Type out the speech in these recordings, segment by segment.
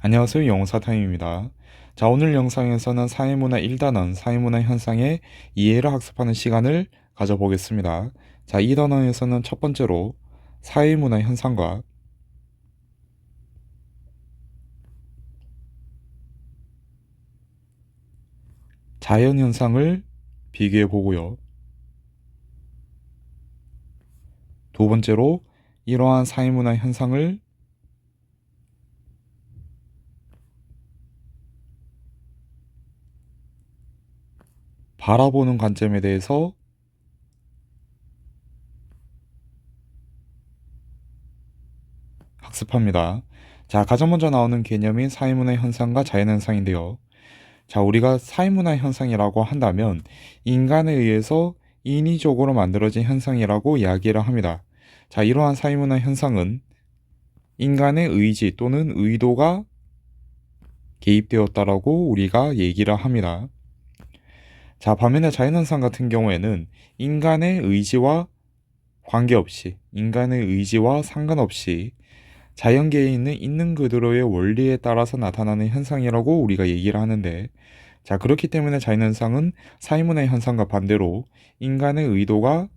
안녕하세요. 영어사탕입니다. 자, 오늘 영상에서는 사회문화 1단원, 사회문화 현상의 이해를 학습하는 시간을 가져보겠습니다. 자, 이 단원에서는 첫 번째로 사회문화 현상과 자연현상을 비교해 보고요. 두 번째로 이러한 사회문화 현상을 바라보는 관점에 대해서 학습합니다. 자, 가장 먼저 나오는 개념이 사회문화 현상과 자연현상인데요. 자, 우리가 사회문화 현상이라고 한다면 인간에 의해서 인위적으로 만들어진 현상이라고 이야기를 합니다. 자, 이러한 사회문화 현상은 인간의 의지 또는 의도가 개입되었다라고 우리가 얘기를 합니다. 자, 반면에 자연현상 같은 경우에는 인간의 의지와 관계없이, 인간의 의지와 상관없이 자연계에 있는 그대로의 원리에 따라서 나타나는 현상이라고 우리가 얘기를 하는데, 자, 그렇기 때문에 자연현상은 사회문화 현상과 반대로 인간의 의도가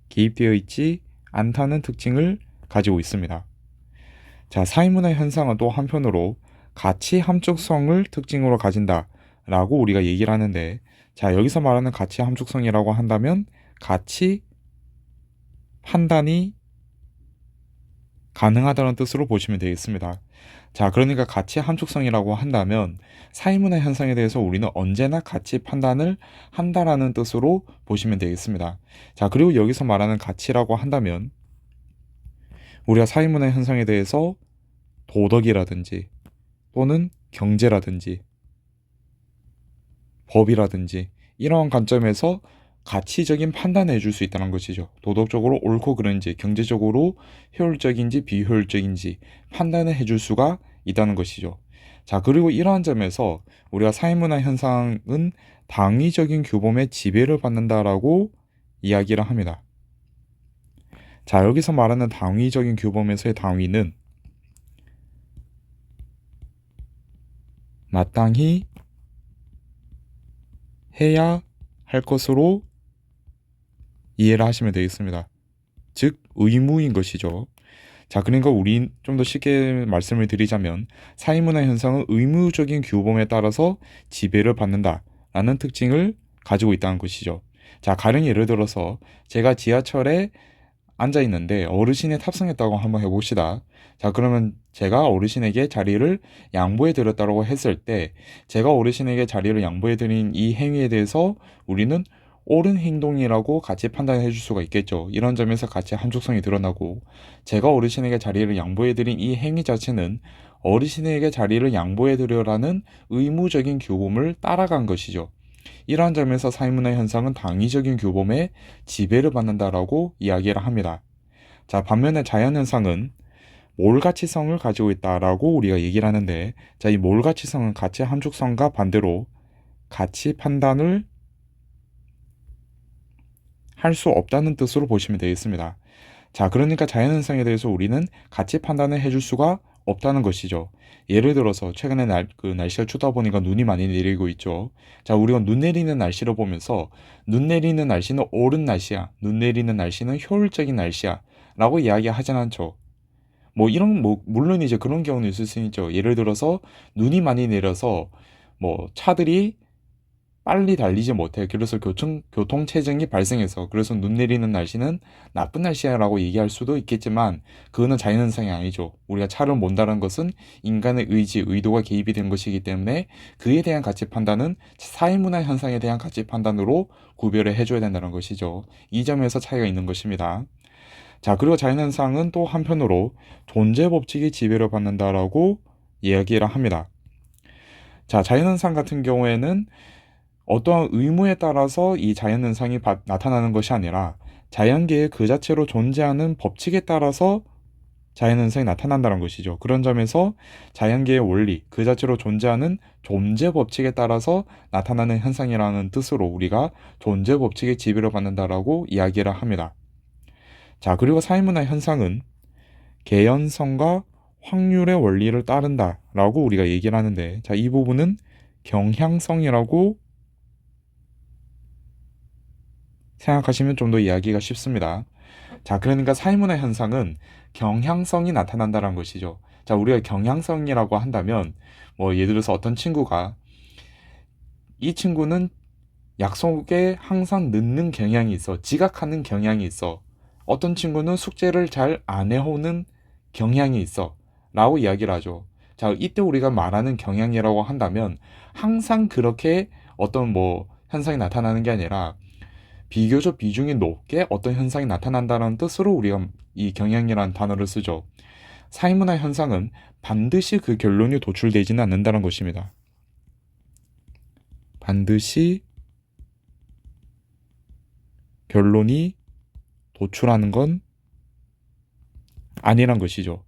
개입되어 있지 않다는 특징을 가지고 있습니다. 자, 사회문화 현상은 또 한편으로 가치 함축성을 특징으로 가진다라고 우리가 얘기를 하는데, 자, 여기서 말하는 가치 함축성이라고 한다면 가치 판단이 가능하다는 뜻으로 보시면 되겠습니다. 자, 그러니까 가치 함축성이라고 한다면 사회문화 현상에 대해서 우리는 언제나 가치 판단을 한다라는 뜻으로 보시면 되겠습니다. 자, 그리고 여기서 말하는 가치라고 한다면 우리가 사회문화 현상에 대해서 도덕이라든지 또는 경제라든지 법이라든지 이러한 관점에서 가치적인 판단을 해줄 수 있다는 것이죠. 도덕적으로 옳고 그른지, 경제적으로 효율적인지 비효율적인지 판단을 해줄 수가 있다는 것이죠. 자, 그리고 이러한 점에서 우리가 사회문화 현상은 당위적인 규범의 지배를 받는다라고 이야기를 합니다. 자, 여기서 말하는 당위적인 규범에서의 당위는 마땅히 해야 할 것으로 이해를 하시면 되겠습니다. 즉 의무인 것이죠. 자, 그러니까 우리 좀 더 쉽게 말씀을 드리자면 사회문화 현상은 의무적인 규범에 따라서 지배를 받는다라는 특징을 가지고 있다는 것이죠. 자, 가령 예를 들어서 제가 지하철에 앉아 있는데 어르신이 탑승했다고 한번 해봅시다. 자, 그러면 제가 어르신에게 자리를 양보해 드렸다고 했을 때 제가 어르신에게 자리를 양보해 드린 이 행위에 대해서 우리는 옳은 행동이라고 같이 판단해 줄 수가 있겠죠. 이런 점에서 같이 함축성이 드러나고 제가 어르신에게 자리를 양보해 드린 이 행위 자체는 어르신에게 자리를 양보해 드려라는 의무적인 규범을 따라간 것이죠. 이러한 점에서 사회문화 현상은 당위적인 규범에 지배를 받는다라고 이야기를 합니다. 자, 반면에 자연현상은 몰가치성을 가지고 있다라고 우리가 얘기를 하는데, 자, 이 몰가치성은 가치 함축성과 반대로 가치 판단을 할 수 없다는 뜻으로 보시면 되겠습니다. 자, 그러니까 자연현상에 대해서 우리는 가치 판단을 해줄 수가 없다는 것이죠. 예를 들어서 최근에 날씨가 춥다 보니까 눈이 많이 내리고 있죠. 자, 우리가 눈 내리는 날씨를 보면서 눈 내리는 날씨는 옳은 날씨야. 눈 내리는 날씨는 효율적인 날씨야. 라고 이야기하진 않죠. 물론 이제 그런 경우는 있을 수 있죠. 예를 들어서 눈이 많이 내려서 차들이 빨리 달리지 못해. 그래서 교통체증이 발생해서 그래서 눈 내리는 날씨는 나쁜 날씨야라고 얘기할 수도 있겠지만 그거는 자연현상이 아니죠. 우리가 차를 몬다는 것은 인간의 의지, 의도가 개입이 된 것이기 때문에 그에 대한 가치 판단은 사회문화 현상에 대한 가치 판단으로 구별을 해줘야 된다는 것이죠. 이 점에서 차이가 있는 것입니다. 자, 그리고 자연현상은 또 한편으로 존재 법칙이 지배를 받는다라고 이야기를 합니다. 자, 자연현상 같은 경우에는 어떠한 의무에 따라서 이 자연현상이 나타나는 것이 아니라 자연계에 그 자체로 존재하는 법칙에 따라서 자연현상이 나타난다는 것이죠. 그런 점에서 자연계의 원리, 그 자체로 존재하는 존재 법칙에 따라서 나타나는 현상이라는 뜻으로 우리가 존재 법칙의 지배를 받는다라고 이야기를 합니다. 자, 그리고 사회문화 현상은 개연성과 확률의 원리를 따른다라고 우리가 얘기를 하는데, 자, 이 부분은 경향성이라고 생각하시면 좀 더 이해하기가 쉽습니다. 자, 그러니까 사이문화 현상은 경향성이 나타난다는 것이죠. 자, 우리가 경향성이라고 한다면 뭐 예를 들어서 어떤 친구가 이 친구는 약속에 항상 늦는 경향이 있어. 지각하는 경향이 있어. 어떤 친구는 숙제를 잘 안 해오는 경향이 있어. 라고 이야기를 하죠. 자, 이때 우리가 말하는 경향이라고 한다면 항상 그렇게 어떤 뭐 현상이 나타나는 게 아니라 비교적 비중이 높게 어떤 현상이 나타난다는 뜻으로 우리가 이 경향이라는 단어를 쓰죠. 사이문화 현상은 반드시 그 결론이 도출되지는 않는다는 것입니다. 반드시 결론이 도출하는 건 아니란 것이죠.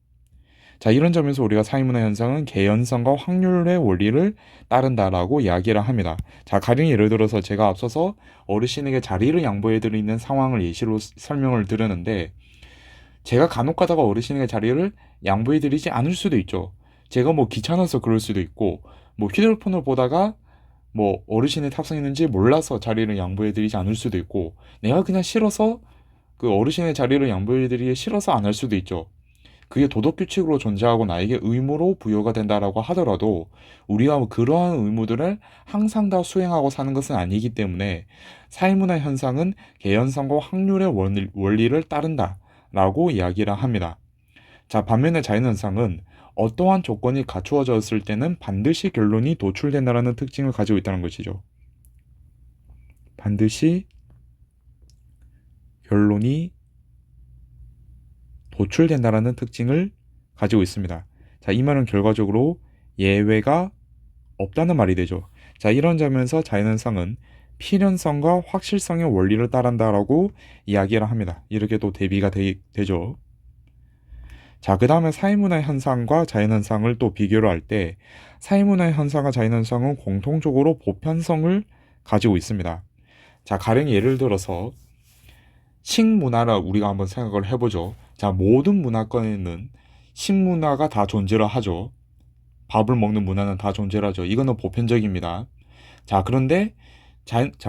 자, 이런 점에서 우리가 사이문화 현상은 개연성과 확률의 원리를 따른다라고 이야기를 합니다. 자, 가령 예를 들어서 제가 앞서서 어르신에게 자리를 양보해드리는 상황을 예시로 설명을 드렸는데, 제가 간혹 가다가 어르신에게 자리를 양보해드리지 않을 수도 있죠. 제가 뭐 귀찮아서 그럴 수도 있고, 뭐 휴대폰을 보다가 뭐 어르신이 탑승했는지 몰라서 자리를 양보해드리지 않을 수도 있고, 내가 그냥 싫어서 그 어르신의 자리를 양보해드리기 싫어서 안 할 수도 있죠. 그게 도덕 규칙으로 존재하고 나에게 의무로 부여가 된다라고 하더라도 우리가 그러한 의무들을 항상 다 수행하고 사는 것은 아니기 때문에 사회문화 현상은 개연성과 확률의 원리를 따른다라고 이야기를 합니다. 자, 반면에 자연현상은 어떠한 조건이 갖추어졌을 때는 반드시 결론이 도출된다라는 특징을 가지고 있다는 것이죠. 반드시 결론이 도출된다라는 특징을 가지고 있습니다. 자, 이 말은 결과적으로 예외가 없다는 말이 되죠. 자, 이런 점에서 자연현상은 필연성과 확실성의 원리를 따른다라고 이야기를 합니다. 이렇게 또 대비가 되죠. 자, 그 다음에 사회문화 현상과 자연현상을 또 비교를 할 때 사회문화 현상과 자연현상은 공통적으로 보편성을 가지고 있습니다. 자, 가령 예를 들어서 식문화를 우리가 한번 생각을 해보죠. 자, 모든 문화권에는 식문화가 다 존재를 하죠. 밥을 먹는 문화는 다 존재를 하죠. 이거는 보편적입니다. 자, 그런데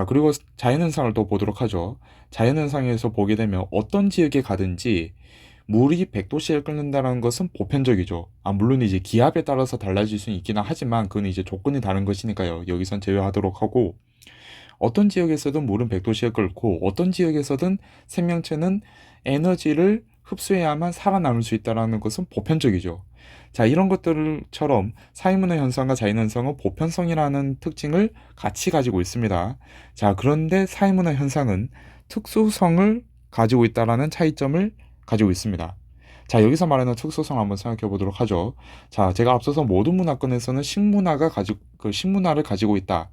그리고 자연현상을 또 보도록 하죠. 자연현상에서 보게 되면 어떤 지역에 가든지 물이 100도씨를 끓는다는 것은 보편적이죠. 물론 이제 기압에 따라서 달라질 수는 있기는 하지만 그건 이제 조건이 다른 것이니까요. 여기선 제외하도록 하고, 어떤 지역에서든 물은 100도씨에 끓고 어떤 지역에서든 생명체는 에너지를 흡수해야만 살아남을 수 있다는 것은 보편적이죠. 자, 이런 것들처럼 사회문화 현상과 자연현상은 보편성이라는 특징을 같이 가지고 있습니다. 자, 그런데 사회문화 현상은 특수성을 가지고 있다라는 차이점을 가지고 있습니다. 자, 여기서 말하는 특수성 한번 생각해 보도록 하죠. 자, 제가 앞서서 모든 문화권에서는 식문화를 가지고 있다.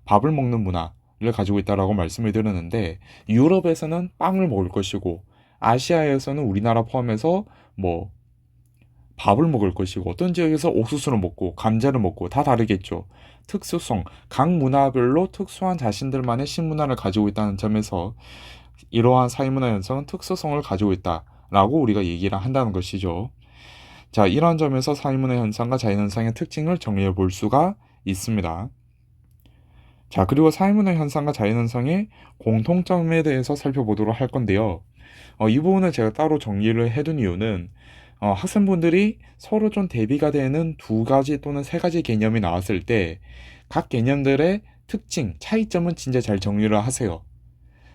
밥을 먹는 문화를 가지고 있다라고 말씀을 드렸는데, 유럽에서는 빵을 먹을 것이고 아시아에서는 우리나라 포함해서 뭐 밥을 먹을 것이고 어떤 지역에서 옥수수를 먹고 감자를 먹고 다 다르겠죠. 특수성, 각 문화별로 특수한 자신들만의 식문화를 가지고 있다는 점에서 이러한 사회문화 현상은 특수성을 가지고 있다라고 우리가 얘기를 한다는 것이죠. 자, 이러한 점에서 사회문화 현상과 자연현상의 특징을 정리해 볼 수가 있습니다. 자, 그리고 사회문화 현상과 자연현상의 공통점에 대해서 살펴보도록 할 건데요. 이 부분을 제가 따로 정리를 해둔 이유는 학생분들이 서로 좀 대비가 되는 두 가지 또는 세 가지 개념이 나왔을 때 각 개념들의 특징, 차이점은 진짜 잘 정리를 하세요.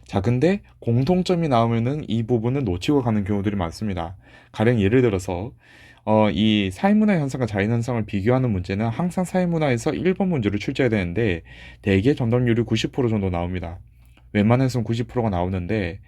자, 근데 공통점이 나오면은 이 부분을 놓치고 가는 경우들이 많습니다. 가령 예를 들어서 이 사회문화 현상과 자연현상을 비교하는 문제는 항상 사회문화에서 1번 문제로 출제해야 되는데 대개 정답률이 90% 정도 나옵니다. 웬만해서는 90%가 나오는데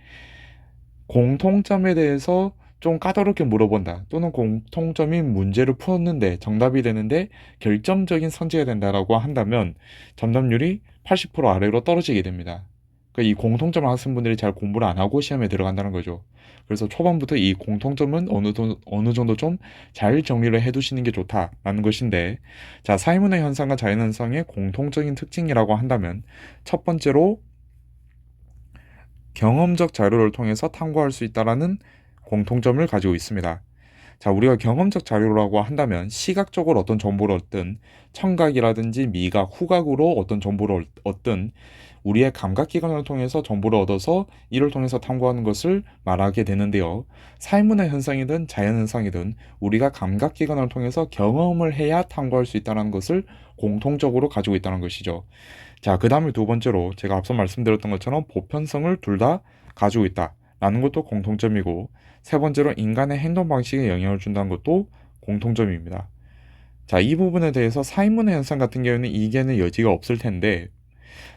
공통점에 대해서 좀 까다롭게 물어본다 또는 공통점인 문제를 풀었는데 정답이 되는데 결정적인 선지가 된다라고 한다면 정답률이 80% 아래로 떨어지게 됩니다. 그러니까 이 공통점을 학생분들이 잘 공부를 안 하고 시험에 들어간다는 거죠. 그래서 초반부터 이 공통점은 어느 정도 좀 잘 정리를 해두시는 게 좋다라는 것인데, 자, 사회문화 현상과 자연현상의 공통적인 특징이라고 한다면 첫 번째로 경험적 자료를 통해서 탐구할 수 있다라는 공통점을 가지고 있습니다. 자, 우리가 경험적 자료라고 한다면 시각적으로 어떤 정보를 얻든 청각이라든지 미각, 후각으로 어떤 정보를 얻든 우리의 감각기관을 통해서 정보를 얻어서 이를 통해서 탐구하는 것을 말하게 되는데요. 사회문화 현상이든 자연현상이든 우리가 감각기관을 통해서 경험을 해야 탐구할 수 있다는 것을 공통적으로 가지고 있다는 것이죠. 자, 그 다음에 두 번째로 제가 앞서 말씀드렸던 것처럼 보편성을 둘 다 가지고 있다라는 것도 공통점이고, 세 번째로 인간의 행동 방식에 영향을 준다는 것도 공통점입니다. 자, 이 부분에 대해서 사회문화 현상 같은 경우에는 이견의 여지가 없을 텐데,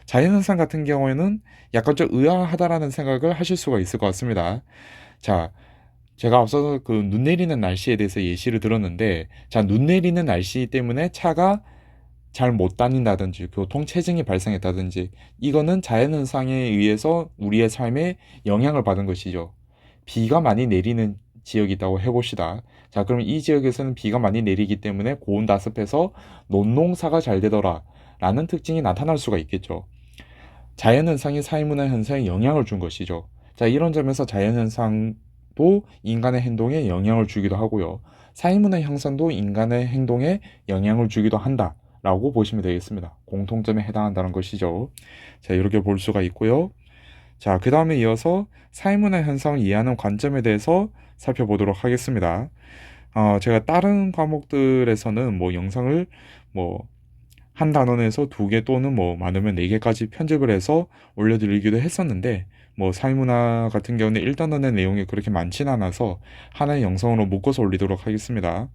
자연현상 같은 경우에는 약간 좀 의아하다라는 생각을 하실 수가 있을 것 같습니다. 자, 제가 앞서서 그 눈 내리는 날씨에 대해서 예시를 들었는데, 자, 눈 내리는 날씨 때문에 차가 잘 못 다닌다든지 교통 체증이 발생했다든지 이거는 자연현상에 의해서 우리의 삶에 영향을 받은 것이죠. 비가 많이 내리는 지역이 있다고 해봅시다. 자, 그럼 이 지역에서는 비가 많이 내리기 때문에 고온다습해서 논농사가 잘 되더라 라는 특징이 나타날 수가 있겠죠. 자연현상이 사회문화 현상에 영향을 준 것이죠. 자, 이런 점에서 자연현상도 인간의 행동에 영향을 주기도 하고요. 사회문화 형성도 인간의 행동에 영향을 주기도 한다 라고 보시면 되겠습니다. 공통점에 해당한다는 것이죠. 자, 이렇게 볼 수가 있고요. 자, 그 다음에 이어서 사회문화 현상을 이해하는 관점에 대해서 살펴보도록 하겠습니다. 제가 다른 과목들에서는 뭐 영상을 뭐 한 단원에서 두 개 또는 뭐 많으면 네 개까지 편집을 해서 올려드리기도 했었는데, 뭐 사회문화 같은 경우는 1단원의 내용이 그렇게 많지는 않아서 하나의 영상으로 묶어서 올리도록 하겠습니다.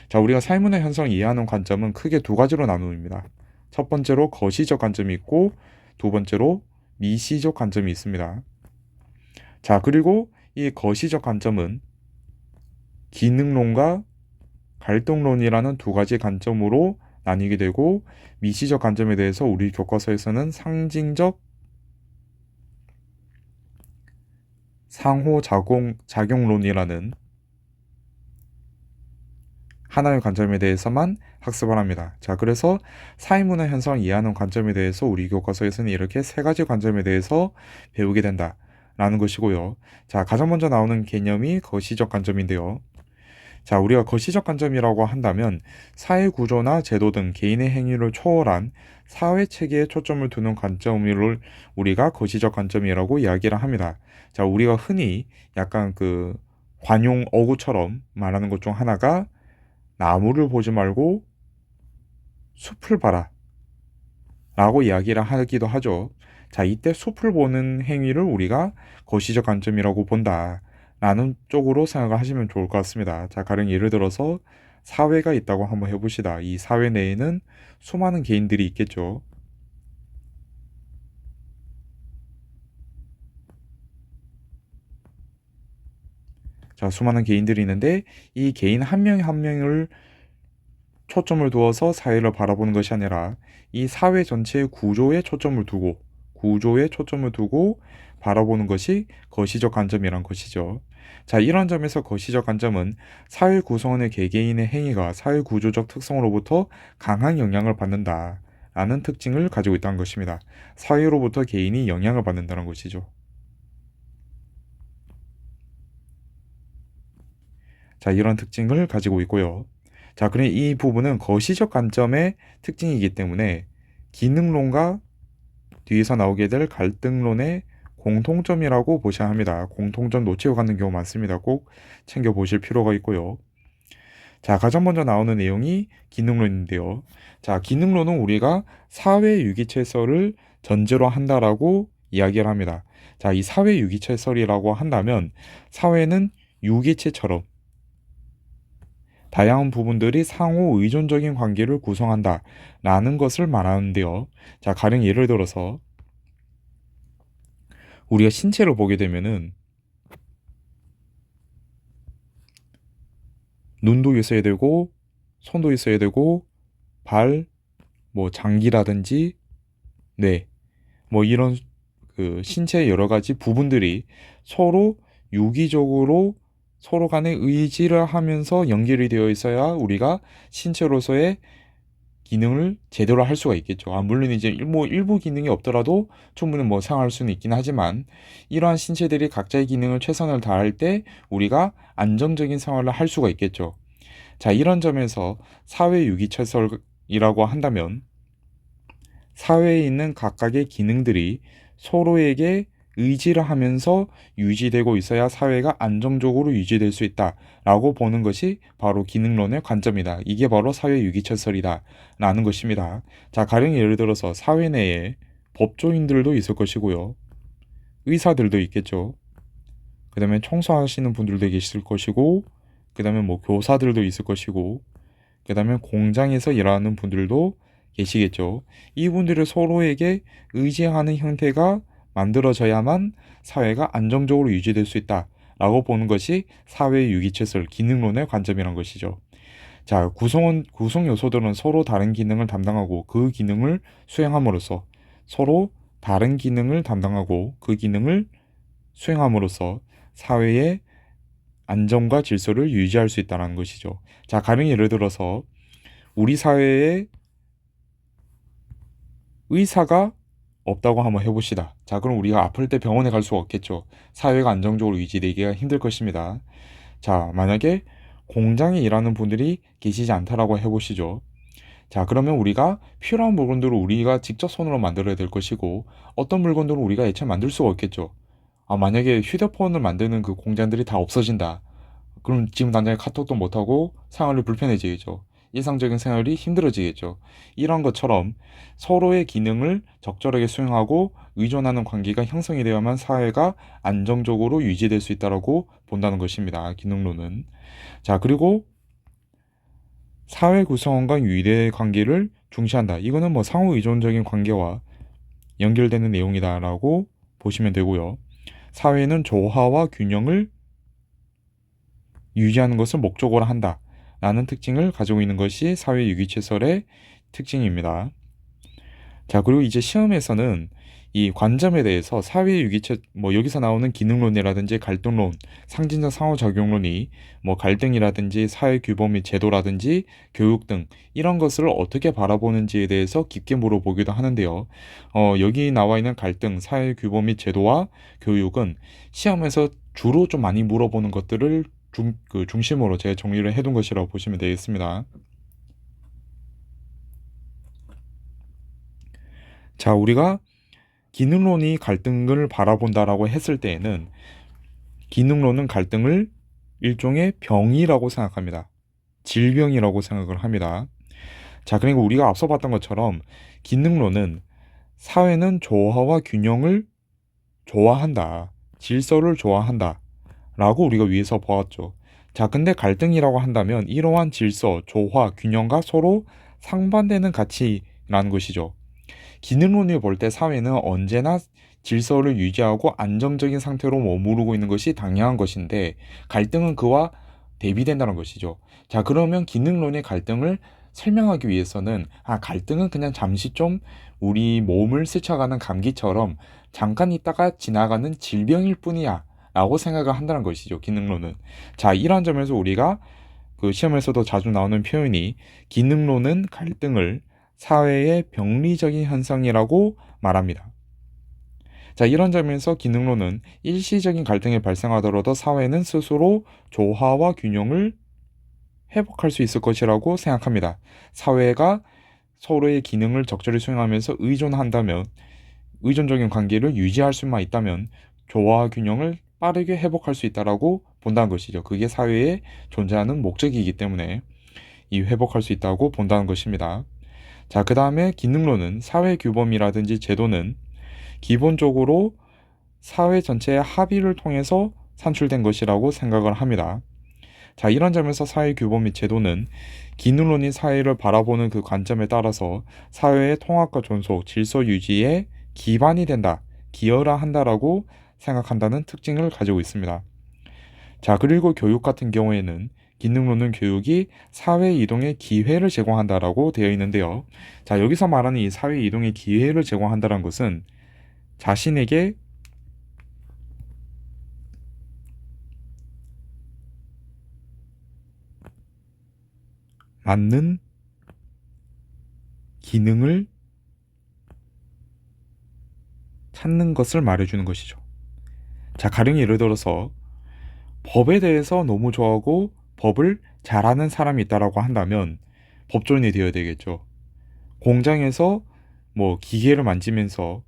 자, 우리가 사회문화 현상을 이해하는 관점은 크게 두 가지로 나눕니다. 첫 번째로 거시적 관점이 있고, 두 번째로 미시적 관점이 있습니다. 자, 그리고 이 거시적 관점은 기능론과 갈등론이라는 두 가지 관점으로 나뉘게 되고, 미시적 관점에 대해서 우리 교과서에서는 상징적 상호작용론이라는 하나의 관점에 대해서만 학습을 합니다. 자, 그래서 사회문화 현상을 이해하는 관점에 대해서 우리 교과서에서는 이렇게 세 가지 관점에 대해서 배우게 된다라는 것이고요. 자, 가장 먼저 나오는 개념이 거시적 관점인데요. 자, 우리가 거시적 관점이라고 한다면 사회 구조나 제도 등 개인의 행위를 초월한 사회 체계에 초점을 두는 관점을 우리가 거시적 관점이라고 이야기를 합니다. 자, 우리가 흔히 약간 그 관용 어구처럼 말하는 것 중 하나가 나무를 보지 말고 숲을 봐라 라고 이야기를 하기도 하죠. 자, 이때 숲을 보는 행위를 우리가 거시적 관점이라고 본다 라는 쪽으로 생각을 하시면 좋을 것 같습니다. 자, 가령 예를 들어서 사회가 있다고 한번 해봅시다. 이 사회 내에는 수많은 개인들이 있겠죠. 자, 수많은 개인들이 있는데 이 개인 한 명 한 명을 초점을 두어서 사회를 바라보는 것이 아니라 이 사회 전체의 구조에 초점을 두고 바라보는 것이 거시적 관점이란 것이죠. 자, 이런 점에서 거시적 관점은 사회 구성원의 개개인의 행위가 사회 구조적 특성으로부터 강한 영향을 받는다라는 특징을 가지고 있다는 것입니다. 사회로부터 개인이 영향을 받는다는 것이죠. 자, 이런 특징을 가지고 있고요. 자, 그럼 이 부분은 거시적 관점의 특징이기 때문에 기능론과 뒤에서 나오게 될 갈등론의 공통점이라고 보셔야 합니다. 공통점 놓치고 가는 경우 많습니다. 꼭 챙겨보실 필요가 있고요. 자, 가장 먼저 나오는 내용이 기능론인데요. 자, 기능론은 우리가 사회 유기체설을 전제로 한다라고 이야기를 합니다. 자, 이 사회 유기체설이라고 한다면 사회는 유기체처럼 다양한 부분들이 상호 의존적인 관계를 구성한다 라는 것을 말하는데요. 자, 가령 예를 들어서 우리가 신체를 보게 되면은 눈도 있어야 되고 손도 있어야 되고 발, 뭐 장기라든지 뇌, 뭐 이런 그 신체의 여러 가지 부분들이 서로 유기적으로 서로 간에 의지를 하면서 연결이 되어 있어야 우리가 신체로서의 기능을 제대로 할 수가 있겠죠. 물론 이제 일부 기능이 없더라도 충분히 뭐 사용할 수는 있긴 하지만 이러한 신체들이 각자의 기능을 최선을 다할 때 우리가 안정적인 생활을 할 수가 있겠죠. 자, 이런 점에서 사회 유기체설이라고 한다면 사회에 있는 각각의 기능들이 서로에게 의지를 하면서 유지되고 있어야 사회가 안정적으로 유지될 수 있다라고 보는 것이 바로 기능론의 관점이다. 이게 바로 사회 유기체설이다라는 것입니다. 자, 가령 예를 들어서 사회 내에 법조인들도 있을 것이고요. 의사들도 있겠죠. 그 다음에 청소하시는 분들도 계실 것이고, 그 다음에 뭐 교사들도 있을 것이고, 그 다음에 공장에서 일하는 분들도 계시겠죠. 이분들을 서로에게 의지하는 형태가 만들어져야만 사회가 안정적으로 유지될 수 있다라고 보는 것이 사회 유기체설 기능론의 관점이란 것이죠. 자, 구성 요소들은 서로 다른 기능을 담당하고 그 기능을 수행함으로써 서로 다른 기능을 담당하고 그 기능을 수행함으로써 사회의 안정과 질서를 유지할 수 있다는 것이죠. 자, 가령 예를 들어서 우리 사회에 의사가 없다고 한번 해봅시다. 자, 그럼 우리가 아플 때 병원에 갈 수가 없겠죠. 사회가 안정적으로 유지되기가 힘들 것입니다. 자, 만약에 공장에 일하는 분들이 계시지 않다라고 해보시죠. 자, 그러면 우리가 필요한 물건들을 우리가 직접 손으로 만들어야 될 것이고 어떤 물건들은 우리가 애초에 만들 수가 없겠죠. 만약에 휴대폰을 만드는 그 공장들이 다 없어진다. 그럼 지금 당장에 카톡도 못하고 생활이 불편해지겠죠. 일상적인 생활이 힘들어지겠죠. 이런 것처럼 서로의 기능을 적절하게 수행하고 의존하는 관계가 형성이 되어야만 사회가 안정적으로 유지될 수 있다고 본다는 것입니다. 기능론은. 자, 그리고 사회 구성원과 유대 관계를 중시한다. 이거는 뭐 상호 의존적인 관계와 연결되는 내용이다라고 보시면 되고요. 사회는 조화와 균형을 유지하는 것을 목적으로 한다. 라는 특징을 가지고 있는 것이 사회 유기체설의 특징입니다. 자, 그리고 이제 시험에서는 이 관점에 대해서 사회 유기체, 뭐 여기서 나오는 기능론이라든지 갈등론, 상징적 상호작용론이 뭐 갈등이라든지 사회 규범 및 제도라든지 교육 등 이런 것을 어떻게 바라보는지에 대해서 깊게 물어보기도 하는데요. 여기 나와 있는 갈등, 사회 규범 및 제도와 교육은 시험에서 주로 좀 많이 물어보는 것들을 중심으로 제가 정리를 해둔 것이라고 보시면 되겠습니다. 자, 우리가 기능론이 갈등을 바라본다라고 했을 때에는 기능론은 갈등을 일종의 병이라고 생각합니다. 질병이라고 생각을 합니다. 자, 그리고 우리가 앞서 봤던 것처럼 기능론은 사회는 조화와 균형을 좋아한다. 질서를 좋아한다. 라고 우리가 위에서 보았죠. 자, 근데 갈등이라고 한다면 이러한 질서, 조화, 균형과 서로 상반되는 가치라는 것이죠. 기능론을 볼 때 사회는 언제나 질서를 유지하고 안정적인 상태로 머무르고 있는 것이 당연한 것인데 갈등은 그와 대비된다는 것이죠. 자, 그러면 기능론의 갈등을 설명하기 위해서는 갈등은 그냥 잠시 좀 우리 몸을 스쳐가는 감기처럼 잠깐 있다가 지나가는 질병일 뿐이야 라고 생각을 한다는 것이죠. 기능론은. 자, 이러한 점에서 우리가 그 시험에서도 자주 나오는 표현이 기능론은 갈등을 사회의 병리적인 현상이라고 말합니다. 자, 이런 점에서 기능론은 일시적인 갈등이 발생하더라도 사회는 스스로 조화와 균형을 회복할 수 있을 것이라고 생각합니다. 사회가 서로의 기능을 적절히 수행하면서 의존한다면, 의존적인 관계를 유지할 수만 있다면 조화와 균형을 빠르게 회복할 수 있다라고 본다는 것이죠. 그게 사회에 존재하는 목적이기 때문에 이 회복할 수 있다고 본다는 것입니다. 자, 그 다음에 기능론은 사회 규범이라든지 제도는 기본적으로 사회 전체의 합의를 통해서 산출된 것이라고 생각을 합니다. 자, 이런 점에서 사회 규범 및 제도는 기능론이 사회를 바라보는 그 관점에 따라서 사회의 통합과 존속, 질서 유지에 기반이 된다, 기여라 한다라고 생각한다는 특징을 가지고 있습니다. 자, 그리고 교육 같은 경우에는 기능론은 교육이 사회 이동의 기회를 제공한다라고 되어 있는데요. 자, 여기서 말하는 이 사회 이동의 기회를 제공한다는 것은 자신에게 맞는 기능을 찾는 것을 말해주는 것이죠. 자, 가령 예를 들어서 법에 대해서 너무 좋아하고 법을 잘하는 사람이 있다라고 한다면 법조인이 되어야 되겠죠. 공장에서 뭐 기계를 만지면서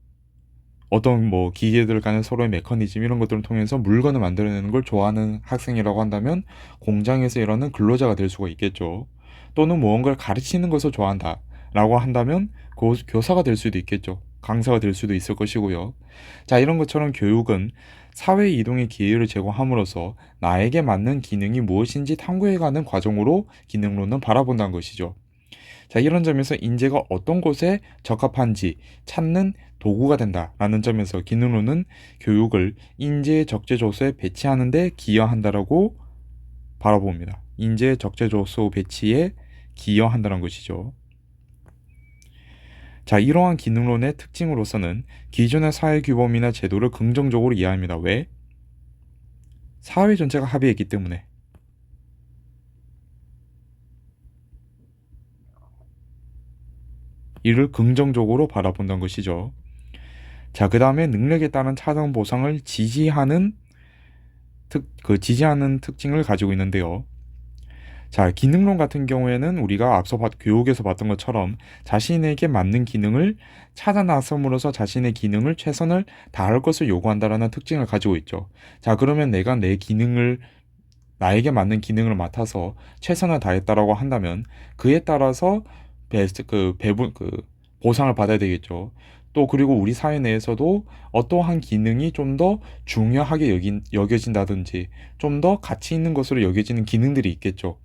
어떤 뭐 기계들 간의 서로의 메커니즘 이런 것들을 통해서 물건을 만들어내는 걸 좋아하는 학생이라고 한다면 공장에서 일하는 근로자가 될 수가 있겠죠. 또는 무언가를 가르치는 것을 좋아한다 라고 한다면 교사가 될 수도 있겠죠. 강사가 될 수도 있을 것이고요. 자, 이런 것처럼 교육은 사회 이동의 기회를 제공함으로써 나에게 맞는 기능이 무엇인지 탐구해가는 과정으로 기능론은 바라본다는 것이죠. 자, 이런 점에서 인재가 어떤 곳에 적합한지 찾는 도구가 된다라는 점에서 기능론은 교육을 인재의 적재조소에 배치하는 데 기여한다라고 바라봅니다. 인재의 적재조소 배치에 기여한다는 것이죠. 자, 이러한 기능론의 특징으로서는 기존의 사회규범이나 제도를 긍정적으로 이해합니다. 왜? 사회 전체가 합의했기 때문에. 이를 긍정적으로 바라본다는 것이죠. 자, 그 다음에 능력에 따른 차등 보상을 지지하는 특징을 가지고 있는데요. 자, 기능론 같은 경우에는 우리가 앞서 교육에서 봤던 것처럼 자신에게 맞는 기능을 찾아 나섬으로써 자신의 기능을 최선을 다할 것을 요구한다라는 특징을 가지고 있죠. 자, 그러면 내가 나에게 맞는 기능을 맡아서 최선을 다했다라고 한다면 그에 따라서 보상을 받아야 되겠죠. 또 그리고 우리 사회 내에서도 어떠한 기능이 좀 더 중요하게 여겨진다든지 좀 더 가치 있는 것으로 여겨지는 기능들이 있겠죠.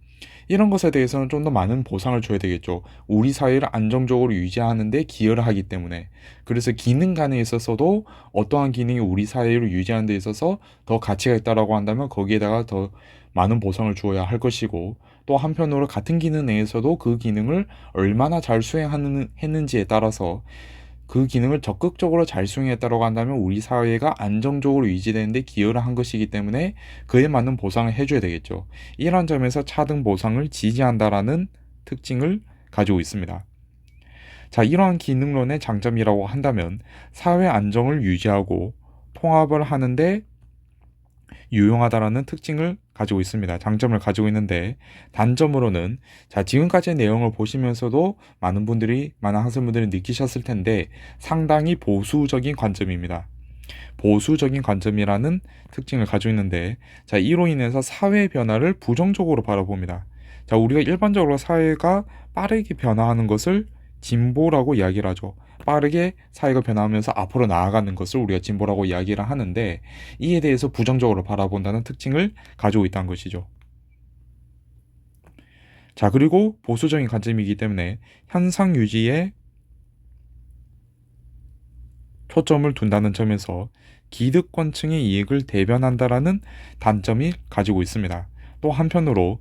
이런 것에 대해서는 좀 더 많은 보상을 줘야 되겠죠. 우리 사회를 안정적으로 유지하는 데 기여를 하기 때문에. 그래서 기능 간에 있어서도 어떠한 기능이 우리 사회를 유지하는 데 있어서 더 가치가 있다라고 한다면 거기에다가 더 많은 보상을 주어야 할 것이고, 또 한편으로 같은 기능 내에서도 그 기능을 얼마나 잘 수행했는지에 따라서 그 기능을 적극적으로 잘 수행했다고 한다면 우리 사회가 안정적으로 유지되는데 기여를 한 것이기 때문에 그에 맞는 보상을 해줘야 되겠죠. 이런 점에서 차등 보상을 지지한다라는 특징을 가지고 있습니다. 자, 이러한 기능론의 장점이라고 한다면 사회 안정을 유지하고 통합을 하는데 유용하다라는 특징을 가지고 있습니다. 장점을 가지고 있는데 단점으로는 자, 지금까지의 내용을 보시면서도 많은 학생분들이 느끼셨을 텐데 상당히 보수적인 관점입니다. 보수적인 관점이라는 특징을 가지고 있는데 자, 이로 인해서 사회 변화를 부정적으로 바라봅니다. 자, 우리가 일반적으로 사회가 빠르게 변화하는 것을 진보라고 이야기를 하죠. 빠르게 사회가 변화하면서 앞으로 나아가는 것을 우리가 진보라고 이야기를 하는데 이에 대해서 부정적으로 바라본다는 특징을 가지고 있다는 것이죠. 자, 그리고 보수적인 관점이기 때문에 현상 유지에 초점을 둔다는 점에서 기득권층의 이익을 대변한다라는 단점이 가지고 있습니다. 또 한편으로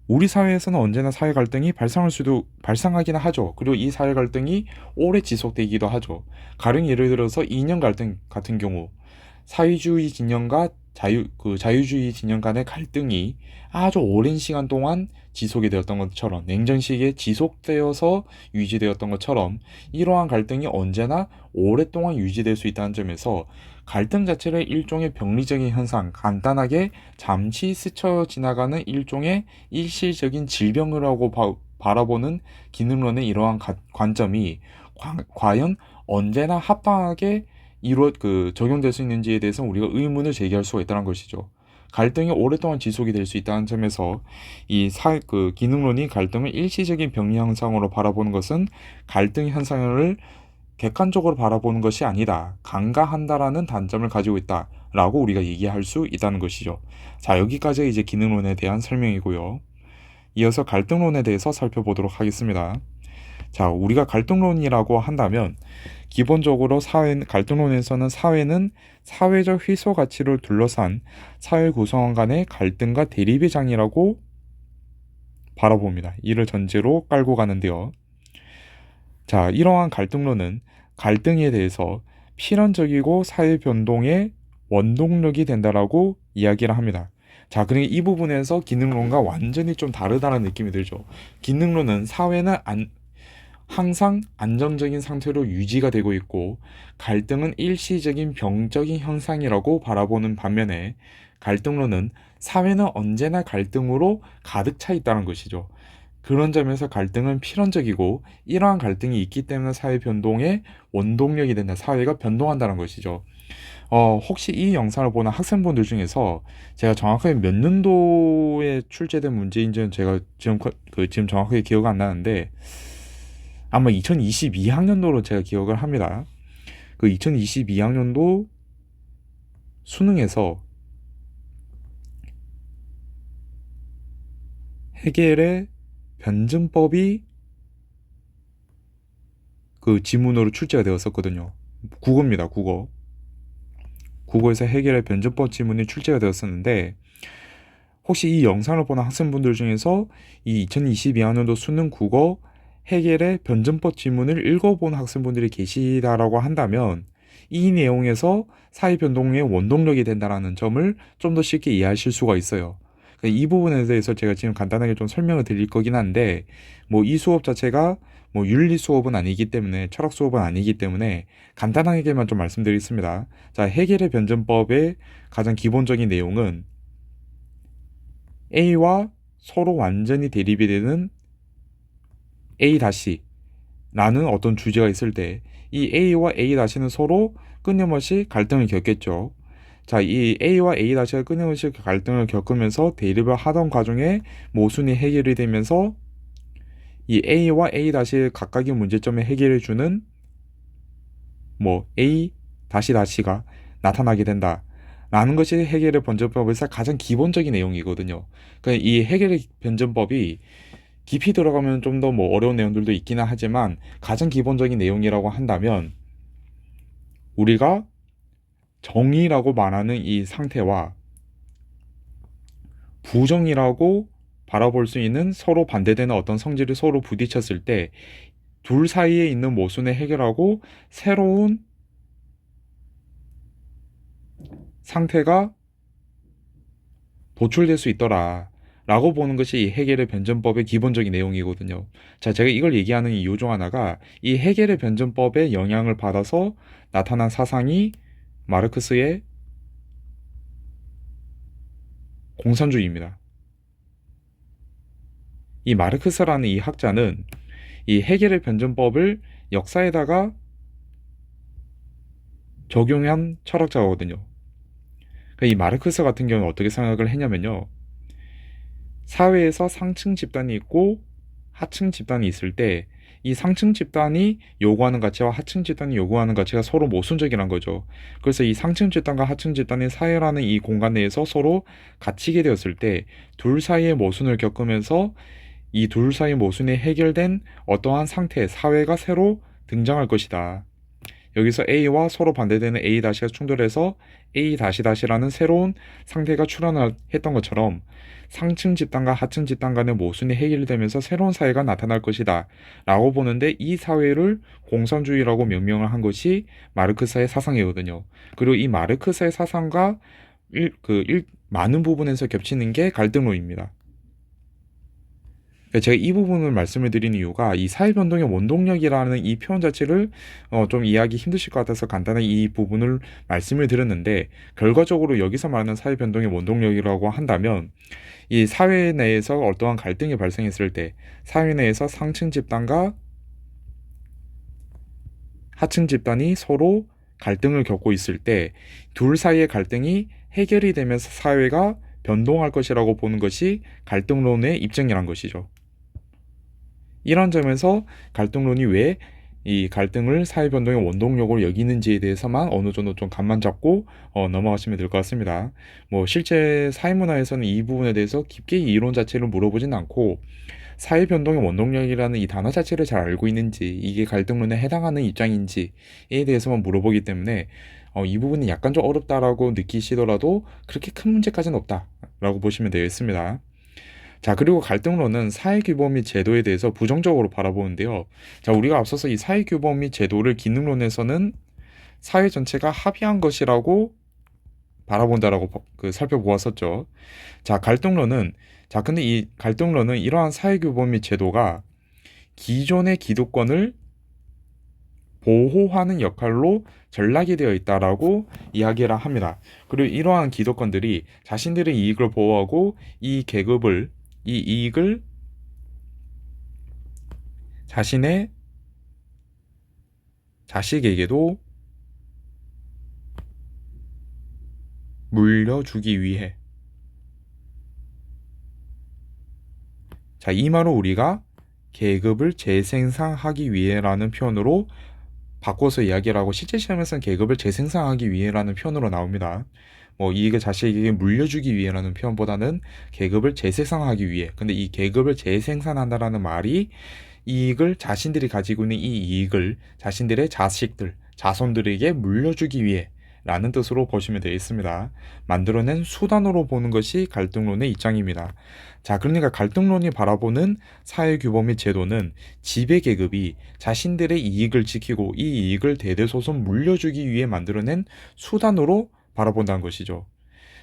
우리 사회에서는 언제나 사회 갈등이 발생하기는 하죠. 그리고 이 사회 갈등이 오래 지속되기도 하죠. 가령 예를 들어서 이념 갈등 같은 경우 사회주의 진영과 자유주의 진영 간의 갈등이 아주 오랜 시간 동안 지속이 되었던 것처럼 냉전 시기에 지속되어서 유지되었던 것처럼 이러한 갈등이 언제나 오랫동안 유지될 수 있다는 점에서 갈등 자체를 일종의 병리적인 현상, 간단하게 잠시 스쳐 지나가는 일종의 일시적인 질병이라고 바라보는 기능론의 이러한 관점이 과연 언제나 합당하게 적용될 수 있는지에 대해서 우리가 의문을 제기할 수가 있다는 것이죠. 갈등이 오랫동안 지속이 될 수 있다는 점에서 기능론이 갈등을 일시적인 병리 현상으로 바라보는 것은 갈등 현상을 객관적으로 바라보는 것이 아니다. 간과한다라는 단점을 가지고 있다라고 우리가 얘기할 수 있다는 것이죠. 자, 여기까지 이제 기능론에 대한 설명이고요. 이어서 갈등론에 대해서 살펴보도록 하겠습니다. 자, 우리가 갈등론이라고 한다면 기본적으로 갈등론에서는 사회는 사회적 희소 가치를 둘러싼 사회 구성원 간의 갈등과 대립의 장이라고 바라봅니다. 이를 전제로 깔고 가는데요. 자, 이러한 갈등론은 갈등에 대해서 필연적이고 사회 변동의 원동력이 된다라고 이야기를 합니다. 자, 그러니까 이 부분에서 기능론과 완전히 좀 다르다는 느낌이 들죠. 기능론은 사회는 항상 안정적인 상태로 유지가 되고 있고 갈등은 일시적인 병적인 현상이라고 바라보는 반면에 갈등론은 사회는 언제나 갈등으로 가득 차 있다는 것이죠. 그런 점에서 갈등은 필연적이고 이러한 갈등이 있기 때문에 사회 변동의 원동력이 된다. 사회가 변동한다는 것이죠. 혹시 이 영상을 보는 학생분들 중에서 제가 정확하게 몇 년도에 출제된 문제인지는 제가 지금 정확하게 기억 안 나는데 아마 2022학년도로 제가 기억을 합니다. 그 2022학년도 수능에서 해겔의 변증법이 그 지문으로 출제가 되었었거든요. 국어입니다, 국어. 국어에서 해겔의 변증법 지문이 출제가 되었었는데 혹시 이 영상을 보는 학생분들 중에서 이 2022학년도 수능 국어 해겔의 변증법 지문을 읽어본 학생분들이 계시다라고 한다면 이 내용에서 사회 변동의 원동력이 된다는 점을 좀 더 쉽게 이해하실 수가 있어요. 이 부분에 대해서 제가 지금 간단하게 좀 설명을 드릴 거긴 한데 뭐 이 수업 자체가 뭐 윤리 수업은 아니기 때문에 철학 수업은 아니기 때문에 간단하게만 좀 말씀드리겠습니다. 자, 해겔의 변증법의 가장 기본적인 내용은 A와 서로 완전히 대립이 되는 A-라는 어떤 주제가 있을 때 이 A와 A-는 서로 끊임없이 갈등을 겪겠죠. 자, 이 A와 A-가 끊임없이 갈등을 겪으면서 대립을 하던 과정에 모순이 해결이 되면서 이 A와 A-의 각각의 문제점에 해결해 주는 뭐 A-가 나타나게 된다. 라는 것이 해겔의 변증법에서 가장 기본적인 내용이거든요. 그러니까 이 해겔의 변증법이 깊이 들어가면 좀 더 뭐 어려운 내용들도 있기는 하지만 가장 기본적인 내용이라고 한다면 우리가 정의라고 말하는 이 상태와 부정이라고 바라볼 수 있는 서로 반대되는 어떤 성질이 서로 부딪혔을 때 둘 사이에 있는 모순을 해결하고 새로운 상태가 도출될 수 있더라. 라고 보는 것이 이 해겔의 변증법의 기본적인 내용이거든요. 자, 제가 이걸 얘기하는 이유 중 하나가 이 해겔의 변증법의 영향을 받아서 나타난 사상이 마르크스의 공산주의입니다. 이 마르크스라는 이 학자는 이 해겔의 변증법을 역사에다가 적용한 철학자거든요. 이 마르크스 같은 경우는 어떻게 생각을 했냐면요. 사회에서 상층 집단이 있고 하층 집단이 있을 때 이 상층 집단이 요구하는 가치와 하층 집단이 요구하는 가치가 서로 모순적이란 거죠. 그래서 이 상층 집단과 하층 집단의 사회라는 이 공간 내에서 서로 갇히게 되었을 때 둘 사이의 모순을 겪으면서 이 둘 사이의 모순이 해결된 어떠한 상태, 사회가 새로 등장할 것이다. 여기서 A와 서로 반대되는 A-가 충돌해서 A-라는 새로운 상태가 출현했던 것처럼 상층 집단과 하층 집단 간의 모순이 해결되면서 새로운 사회가 나타날 것이다 라고 보는데 이 사회를 공산주의라고 명명을 한 것이 마르크스의 사상이거든요. 그리고 이 마르크스의 사상과 많은 부분에서 겹치는 게 갈등론입니다. 제가 이 부분을 말씀을 드린 이유가 이 사회변동의 원동력이라는 이 표현 자체를 좀 이해하기 힘드실 것 같아서 간단하게 이 부분을 말씀을 드렸는데 결과적으로 여기서 말하는 사회변동의 원동력이라고 한다면 이 사회 내에서 어떠한 갈등이 발생했을 때 사회 내에서 상층 집단과 하층 집단이 서로 갈등을 겪고 있을 때 둘 사이의 갈등이 해결이 되면서 사회가 변동할 것이라고 보는 것이 갈등론의 입장이란 것이죠. 이런 점에서 갈등론이 왜 이 갈등을 사회변동의 원동력으로 여기는지에 대해서만 어느 정도 좀 감만 잡고 넘어가시면 될 것 같습니다. 뭐 실제 사회문화에서는 이 부분에 대해서 깊게 이 이론 자체를 물어보진 않고 사회변동의 원동력이라는 이 단어 자체를 잘 알고 있는지 이게 갈등론에 해당하는 입장인지에 대해서만 물어보기 때문에 이 부분이 약간 좀 어렵다라고 느끼시더라도 그렇게 큰 문제까지는 없다라고 보시면 되겠습니다. 자, 그리고 갈등론은 사회규범 및 제도에 대해서 부정적으로 바라보는데요. 자, 우리가 앞서서 이 사회규범 및 제도를 기능론에서는 사회 전체가 합의한 것이라고 바라본다라고 살펴보았었죠. 자, 근데 이 갈등론은 이러한 사회규범 및 제도가 기존의 기득권을 보호하는 역할로 전락이 되어 있다라고 이야기를 합니다. 그리고 이러한 기득권들이 자신들의 이익을 보호하고 이 이익을 자신의 자식에게도 물려주기 위해. 자, 이 말은 우리가 계급을 재생산하기 위해라는 표현으로 바꿔서 이야기를 하고, 실제 시험에서는 계급을 재생산하기 위해라는 표현으로 나옵니다. 뭐 이익을 자식에게 물려주기 위해라는 표현보다는 계급을 재생산하기 위해. 근데 이 계급을 재생산한다라는 말이 이익을, 자신들이 가지고 있는 이 이익을 자신들의 자식들, 자손들에게 물려주기 위해 라는 뜻으로 보시면 되어 있습니다. 만들어낸 수단으로 보는 것이 갈등론의 입장입니다. 자, 그러니까 갈등론이 바라보는 사회규범 및 제도는 지배계급이 자신들의 이익을 지키고 이 이익을 대대손손 물려주기 위해 만들어낸 수단으로 바라본다는 것이죠.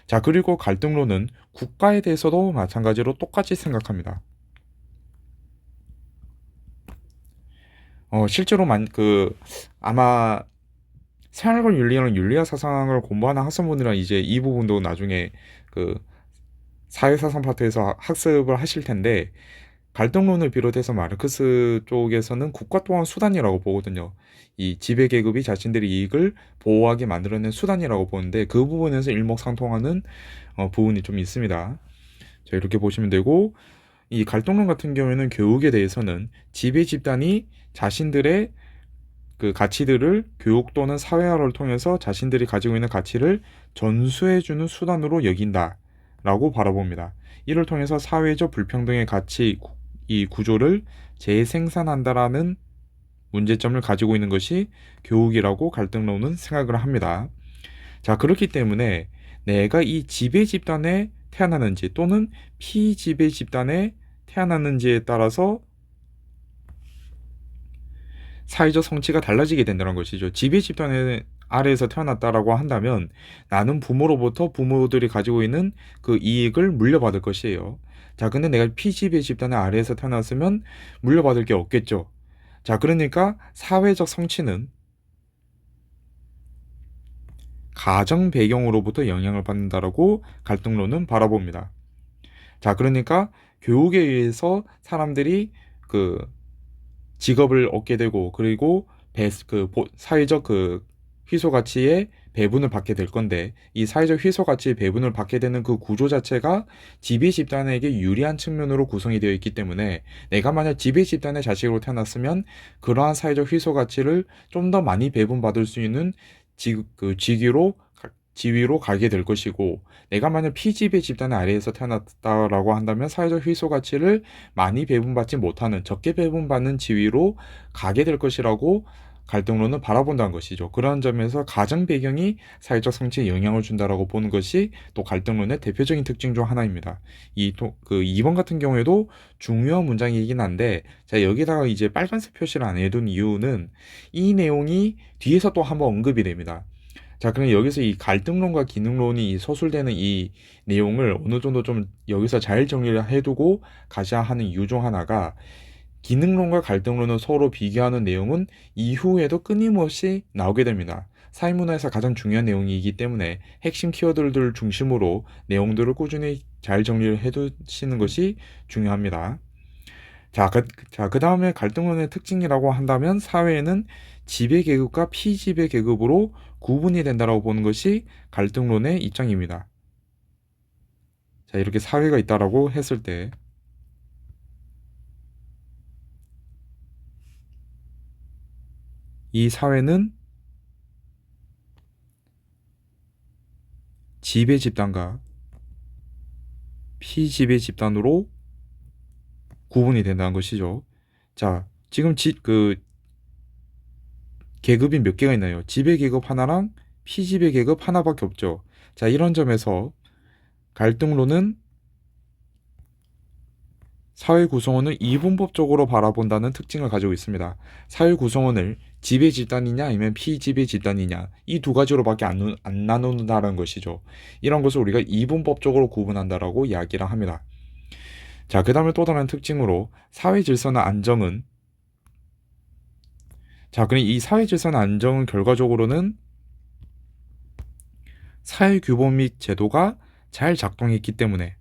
자, 그리고 갈등론은 국가에 대해서도 마찬가지로 똑같이 생각합니다. 실제로 아마 생활과 윤리랑 윤리학 사상을 공부하는 학생분들은 이제 이 부분도 나중에 그 사회사상 파트에서 학습을 하실 텐데, 갈등론을 비롯해서 마르크스 쪽에서는 국가 또한 수단이라고 보거든요. 이 지배계급이 자신들의 이익을 보호하게 만들어낸 수단이라고 보는데, 그 부분에서 일맥상통하는 부분이 좀 있습니다. 자, 이렇게 보시면 되고, 이 갈등론 같은 경우에는 교육에 대해서는 지배 집단이 자신들의 그 가치들을 교육 또는 사회화를 통해서 자신들이 가지고 있는 가치를 전수해주는 수단으로 여긴다라고 바라봅니다. 이를 통해서 사회적 불평등의 가치, 이 구조를 재생산한다라는 문제점을 가지고 있는 것이 교육이라고 갈등론은 생각을 합니다. 자, 그렇기 때문에 내가 이 지배 집단에 태어나는지 또는 피지배 집단에 태어나는지에 따라서 사회적 성취가 달라지게 된다는 것이죠. 지배 집단 아래에서 태어났다라고 한다면 나는 부모들이 가지고 있는 그 이익을 물려받을 것이에요. 자, 근데 내가 피지배 집단의 아래에서 태어났으면 물려받을 게 없겠죠. 자, 그러니까 사회적 성취는 가정 배경으로부터 영향을 받는다라고 갈등론은 바라봅니다. 자, 그러니까 교육에 의해서 사람들이 그 직업을 얻게 되고, 그리고 사회적 희소 가치의 배분을 받게 될 건데, 이 사회적 희소 가치의 배분을 받게 되는 그 구조 자체가 지배 집단에게 유리한 측면으로 구성이 되어 있기 때문에, 내가 만약 지배 집단의 자식으로 태어났으면 그러한 사회적 희소 가치를 좀 더 많이 배분받을 수 있는 지위로 가게 될 것이고, 내가 만약 피지배 집단의 아래에서 태어났다라고 한다면 사회적 희소 가치를 많이 배분받지 못하는, 적게 배분받는 지위로 가게 될 것이라고 갈등론은 바라본다는 것이죠. 그러한 점에서 가정 배경이 사회적 성취에 영향을 준다라고 보는 것이 또 갈등론의 대표적인 특징 중 하나입니다. 2번 같은 경우에도 중요한 문장이긴 한데, 자, 여기다가 이제 빨간색 표시를 안 해둔 이유는 이 내용이 뒤에서 또 한번 언급이 됩니다. 자, 그럼 여기서 이 갈등론과 기능론이 서술되는 이 내용을 어느 정도 좀 여기서 잘 정리를 해두고 가셔야 하는 이유 중 하나가, 기능론과 갈등론을 서로 비교하는 내용은 이후에도 끊임없이 나오게 됩니다. 사회문화에서 가장 중요한 내용이기 때문에 핵심 키워드들 중심으로 내용들을 꾸준히 잘 정리를 해두시는 것이 중요합니다. 자, 그 다음에 갈등론의 특징이라고 한다면, 사회에는 지배계급과 피지배계급으로 구분이 된다고 보는 것이 갈등론의 입장입니다. 자, 이렇게 사회가 있다라고 했을 때, 이 사회는 지배 집단과 피지배 집단으로 구분이 된다는 것이죠. 자, 지금 계급이 몇 개가 있나요? 지배 계급 하나랑 피지배 계급 하나밖에 없죠. 자, 이런 점에서 갈등론은 사회 구성원을 이분법적으로 바라본다는 특징을 가지고 있습니다. 사회 구성원을 지배 집단이냐 아니면 피지배 집단이냐, 이 두 가지로밖에 안 나눈다는 것이죠. 이런 것을 우리가 이분법적으로 구분한다라고 이야기를 합니다. 자, 그 다음에 또 다른 특징으로 사회 질서나 안정은 자, 그럼 이 사회 질서나 안정은 결과적으로는 사회 규범 및 제도가 잘 작동했기 때문에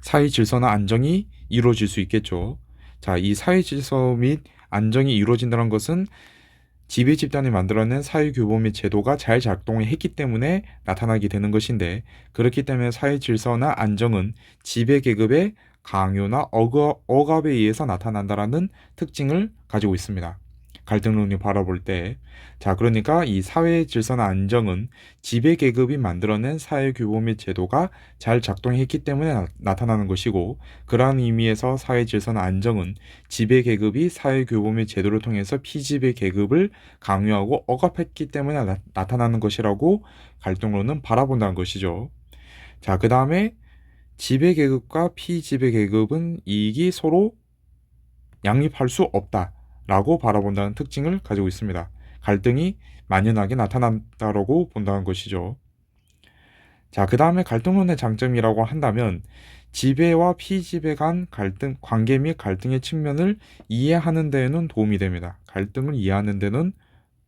사회 질서나 안정이 이루어질 수 있겠죠. 자, 이 사회 질서 및 안정이 이루어진다는 것은 지배 집단이 만들어낸 사회 규범 및 제도가 잘 작동했기 때문에 나타나게 되는 것인데, 그렇기 때문에 사회 질서나 안정은 지배 계급의 강요나 억압에 의해서 나타난다라는 특징을 가지고 있습니다. 갈등론이 바라볼 때, 자, 그러니까 이 사회 질서나 안정은 지배 계급이 만들어낸 사회 규범 및 제도가 잘 작동했기 때문에 나타나는 것이고, 그러한 의미에서 사회 질서나 안정은 지배 계급이 사회 규범 및 제도를 통해서 피지배 계급을 강요하고 억압했기 때문에 나타나는 것이라고 갈등론은 바라본다는 것이죠. 자, 그 다음에 지배 계급과 피지배 계급은 이익이 서로 양립할 수 없다라고 바라본다는 특징을 가지고 있습니다. 갈등이 만연하게 나타난다라고 본다는 것이죠. 자, 그 다음에 갈등론의 장점이라고 한다면 지배와 피지배 간 갈등, 관계 및 갈등의 측면을 이해하는 데에는 도움이 됩니다. 갈등을 이해하는 데는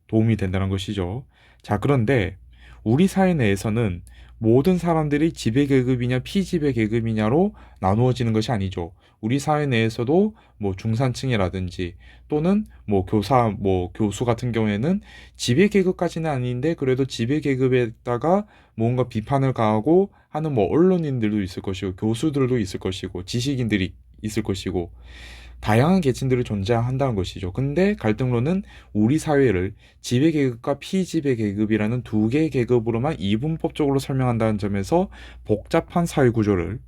도움이 된다는 것이죠. 자, 그런데 우리 사회 내에서는 모든 사람들이 지배 계급이냐 피지배 계급이냐로 나누어지는 것이 아니죠. 우리 사회 내에서도 뭐 중산층이라든지 또는 뭐 교수 같은 경우에는 지배 계급까지는 아닌데 그래도 지배 계급에다가 뭔가 비판을 가하고 하는 뭐 언론인들도 있을 것이고 교수들도 있을 것이고 지식인들이 있을 것이고 다양한 계층들이 존재한다는 것이죠. 근데 갈등론은 우리 사회를 지배계급과 피지배계급이라는 두 개의 계급으로만 이분법적으로 설명한다는 점에서 복잡한 사회구조를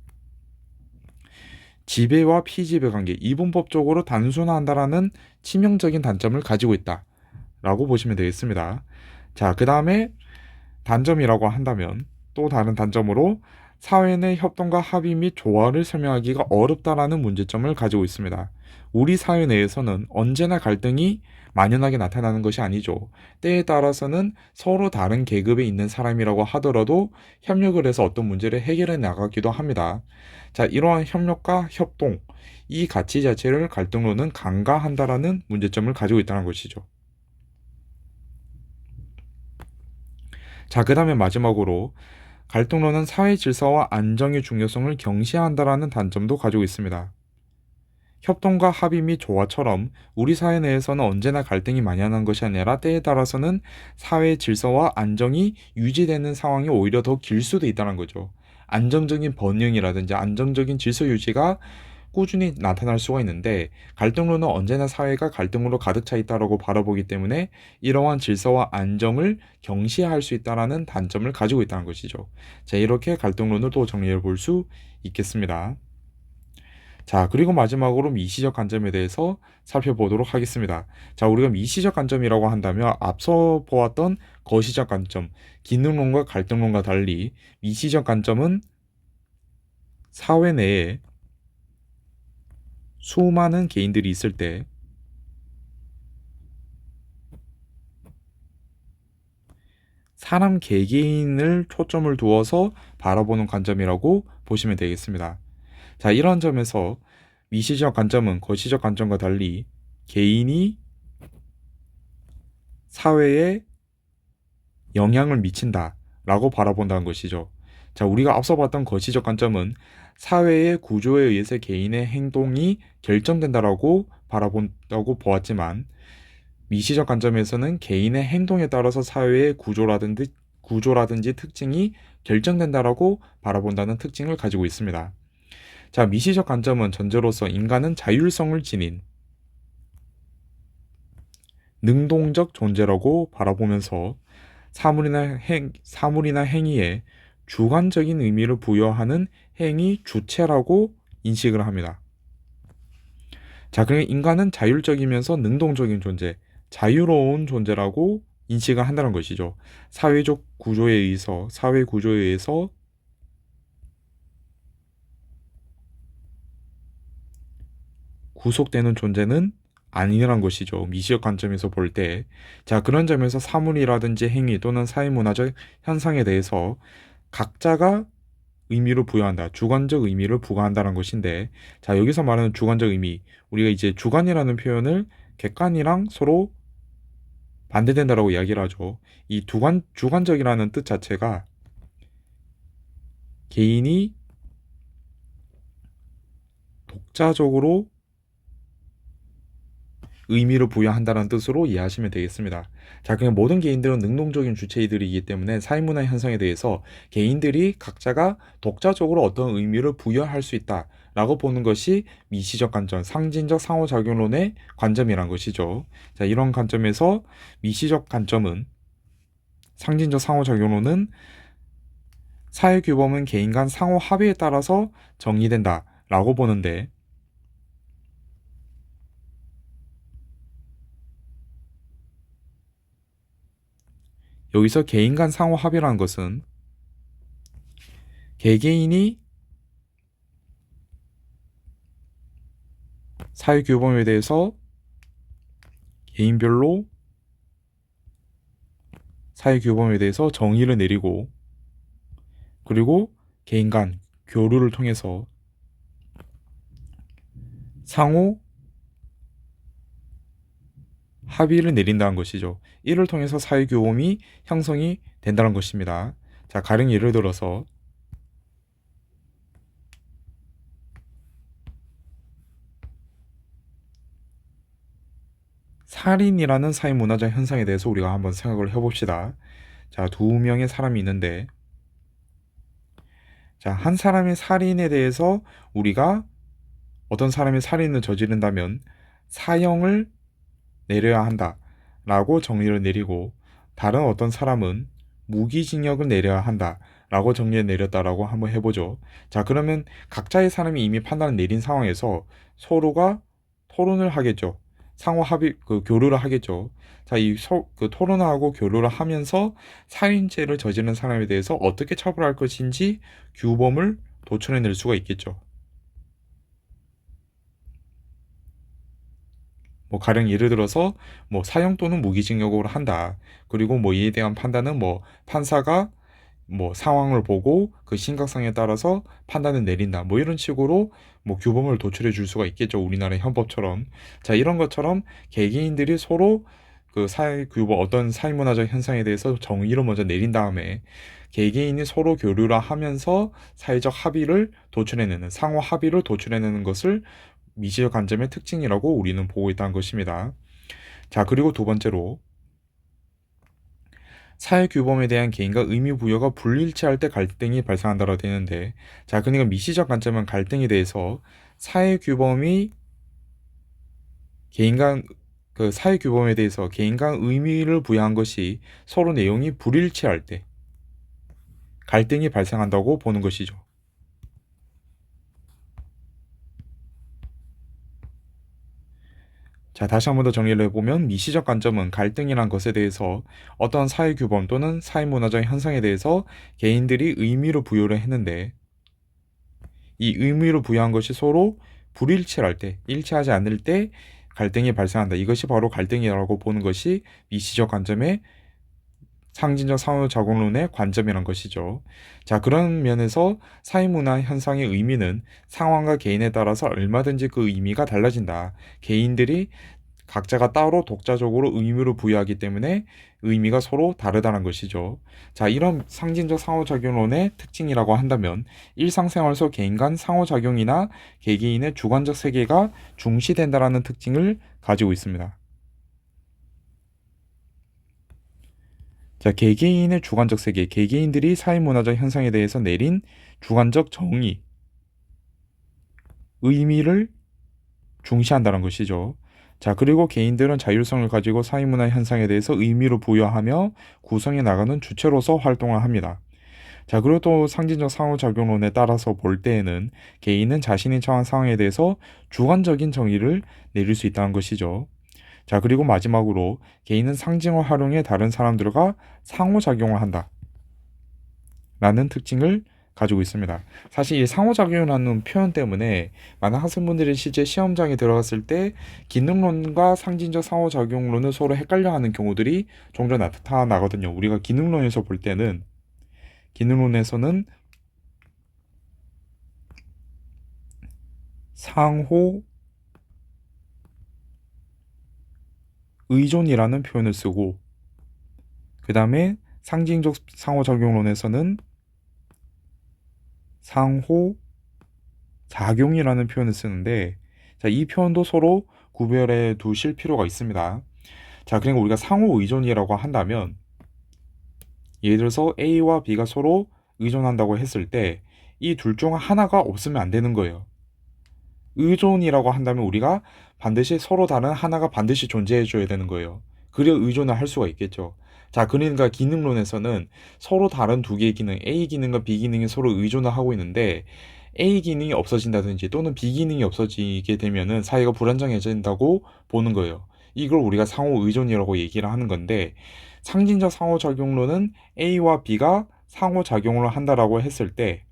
지배와 피지배 관계, 이분법적으로 단순화한다라는 치명적인 단점을 가지고 있다라고 보시면 되겠습니다. 자, 그 다음에 단점이라고 한다면 또 다른 단점으로 사회 내 협동과 합의 및 조화를 설명하기가 어렵다라는 문제점을 가지고 있습니다. 우리 사회 내에서는 언제나 갈등이 만연하게 나타나는 것이 아니죠. 때에 따라서는 서로 다른 계급에 있는 사람이라고 하더라도 협력을 해서 어떤 문제를 해결해 나가기도 합니다. 자, 이러한 협력과 협동, 이 가치 자체를 갈등론은 간과한다라는 문제점을 가지고 있다는 것이죠. 자, 그 다음에 마지막으로 갈등론은 사회 질서와 안정의 중요성을 경시한다라는 단점도 가지고 있습니다. 협동과 합의 및 조화처럼 우리 사회 내에서는 언제나 갈등이 만연한 것이 아니라 때에 따라서는 사회 질서와 안정이 유지되는 상황이 오히려 더 길 수도 있다는 거죠. 안정적인 번영이라든지 안정적인 질서 유지가 꾸준히 나타날 수가 있는데 갈등론은 언제나 사회가 갈등으로 가득 차 있다라고 바라보기 때문에 이러한 질서와 안정을 경시할 수 있다라는 단점을 가지고 있다는 것이죠. 자, 이렇게 갈등론을 또 정리해 볼 수 있겠습니다. 자, 그리고 마지막으로 미시적 관점에 대해서 살펴보도록 하겠습니다. 자, 우리가 미시적 관점이라고 한다면 앞서 보았던 거시적 관점, 기능론과 갈등론과 달리 미시적 관점은 사회 내에 수많은 개인들이 있을 때 사람 개개인을 초점을 두어서 바라보는 관점이라고 보시면 되겠습니다. 자, 이런 점에서 미시적 관점은 거시적 관점과 달리 개인이 사회에 영향을 미친다라고 바라본다는 것이죠. 자, 우리가 앞서 봤던 거시적 관점은 사회의 구조에 의해서 개인의 행동이 결정된다라고 바라본다고 보았지만 미시적 관점에서는 개인의 행동에 따라서 사회의 구조라든지 특징이 결정된다라고 바라본다는 특징을 가지고 있습니다. 자, 미시적 관점은 전제로서 인간은 자율성을 지닌 능동적 존재라고 바라보면서 사물이나 행위에 주관적인 의미를 부여하는 행위 주체라고 인식을 합니다. 자, 그러니까 인간은 자율적이면서 능동적인 존재, 자유로운 존재라고 인식을 한다는 것이죠. 사회 구조에 의해서 구속되는 존재는 아니란 것이죠. 미시적 관점에서 볼 때. 자, 그런 점에서 사물이라든지 행위 또는 사회문화적 현상에 대해서 각자가 의미를 부여한다. 주관적 의미를 부과한다는 것인데, 자, 여기서 말하는 주관적 의미, 우리가 이제 주관이라는 표현을 객관이랑 서로 반대된다라고 이야기를 하죠. 이 주관적이라는 뜻 자체가 개인이 독자적으로 의미를 부여한다는 뜻으로 이해하시면 되겠습니다. 자, 그냥 모든 개인들은 능동적인 주체이들이기 때문에 사회문화 현상에 대해서 개인들이 각자가 독자적으로 어떤 의미를 부여할 수 있다라고 보는 것이 미시적 관점, 상징적 상호작용론의 관점이란 것이죠. 자, 이런 관점에서 미시적 관점은 상징적 상호작용론은 사회규범은 개인 간 상호 합의에 따라서 정의된다라고 보는데, 여기서 개인 간 상호 합의라는 것은 개개인이 사회규범에 대해서 개인별로 사회규범에 대해서 정의를 내리고, 그리고 개인 간 교류를 통해서 상호 합의를 내린다는 것이죠. 이를 통해서 사회규범이 형성이 된다는 것입니다. 자, 가령 예를 들어서 살인이라는 사회문화적 현상에 대해서 우리가 한번 생각을 해봅시다. 자, 두 명의 사람이 있는데, 자, 한 사람의 살인에 대해서 우리가 어떤 사람이 살인을 저지른다면 사형을 내려야 한다라고 정의를 내리고, 다른 어떤 사람은 무기징역을 내려야 한다라고 정의를 내렸다라고 한번 해보죠. 자, 그러면 각자의 사람이 이미 판단을 내린 상황에서 서로가 토론을 하겠죠. 상호 합의, 교류를 하겠죠. 자, 토론을 하고 교류를 하면서 살인죄를 저지른 사람에 대해서 어떻게 처벌할 것인지 규범을 도출해낼 수가 있겠죠. 뭐 가령 예를 들어서 뭐 사형 또는 무기징역으로 한다. 그리고 뭐 이에 대한 판단은 뭐 판사가 뭐 상황을 보고 그 심각성에 따라서 판단을 내린다. 뭐 이런 식으로 뭐 규범을 도출해 줄 수가 있겠죠. 우리나라 헌법처럼. 자, 이런 것처럼 개개인들이 서로 그 사회 규범 어떤 사회문화적 현상에 대해서 정의를 먼저 내린 다음에 개개인이 서로 교류를 하면서 사회적 합의를 도출해내는 상호 합의를 도출해내는 것을 미시적 관점의 특징이라고 우리는 보고 있다는 것입니다. 자, 그리고 두 번째로 사회규범에 대한 개인과 의미 부여가 불일치할 때 갈등이 발생한다고 되는데, 자, 그러니까 미시적 관점은 갈등에 대해서 사회규범이 개인간 사회규범에 대해서 개인간 의미를 부여한 것이 서로 내용이 불일치할 때 갈등이 발생한다고 보는 것이죠. 자, 다시 한 번 더 정리를 해보면 미시적 관점은 갈등이란 것에 대해서 어떤 사회규범 또는 사회문화적 현상에 대해서 개인들이 의미를 부여를 했는데, 이 의미를 부여한 것이 서로 불일치할 때, 일치하지 않을 때 갈등이 발생한다. 이것이 바로 갈등이라고 보는 것이 미시적 관점의 상징적 상호작용론의 관점이란 것이죠. 자, 그런 면에서 사회문화 현상의 의미는 상황과 개인에 따라서 얼마든지 그 의미가 달라진다. 개인들이 각자가 따로 독자적으로 의미를 부여하기 때문에 의미가 서로 다르다는 것이죠. 자, 이런 상징적 상호작용론의 특징이라고 한다면 일상생활에서 개인 간 상호작용이나 개개인의 주관적 세계가 중시된다라는 특징을 가지고 있습니다. 자, 개개인의 주관적 세계, 개개인들이 사회문화적 현상에 대해서 내린 주관적 정의, 의미를 중시한다는 것이죠. 자, 그리고 개인들은 자율성을 가지고 사회문화 현상에 대해서 의미를 부여하며 구성해 나가는 주체로서 활동을 합니다. 자, 그리고 또 상징적 상호작용론에 따라서 볼 때에는 개인은 자신이 처한 상황에 대해서 주관적인 정의를 내릴 수 있다는 것이죠. 자, 그리고 마지막으로 개인은 상징을 활용해 다른 사람들과 상호작용을 한다 라는 특징을 가지고 있습니다. 사실 이 상호작용이라는 표현 때문에 많은 학생분들이 실제 시험장에 들어갔을 때 기능론과 상징적 상호작용론을 서로 헷갈려하는 경우들이 종종 나타나거든요. 우리가 기능론에서 볼 때는 기능론에서는 상호 의존이라는 표현을 쓰고, 그 다음에 상징적 상호작용론에서는 상호 작용이라는 표현을 쓰는데, 자, 이 표현도 서로 구별해 두실 필요가 있습니다. 자, 그러니까 우리가 상호 의존이라고 한다면, 예를 들어서 A와 B가 서로 의존한다고 했을 때 이 둘 중 하나가 없으면 안 되는 거예요. 의존이라고 한다면 우리가 반드시 서로 다른 하나가 반드시 존재해 줘야 되는 거예요. 그래야 의존을 할 수가 있겠죠. 자, 그러니까 기능론에서는 서로 다른 두 개의 기능, A 기능과 B 기능이 서로 의존을 하고 있는데 A 기능이 없어진다든지 또는 B 기능이 없어지게 되면은 사이가 불안정해진다고 보는 거예요. 이걸 우리가 상호 의존이라고 얘기를 하는 건데, 상징적 상호작용론은 A와 B가 상호작용을 한다라고 했을 때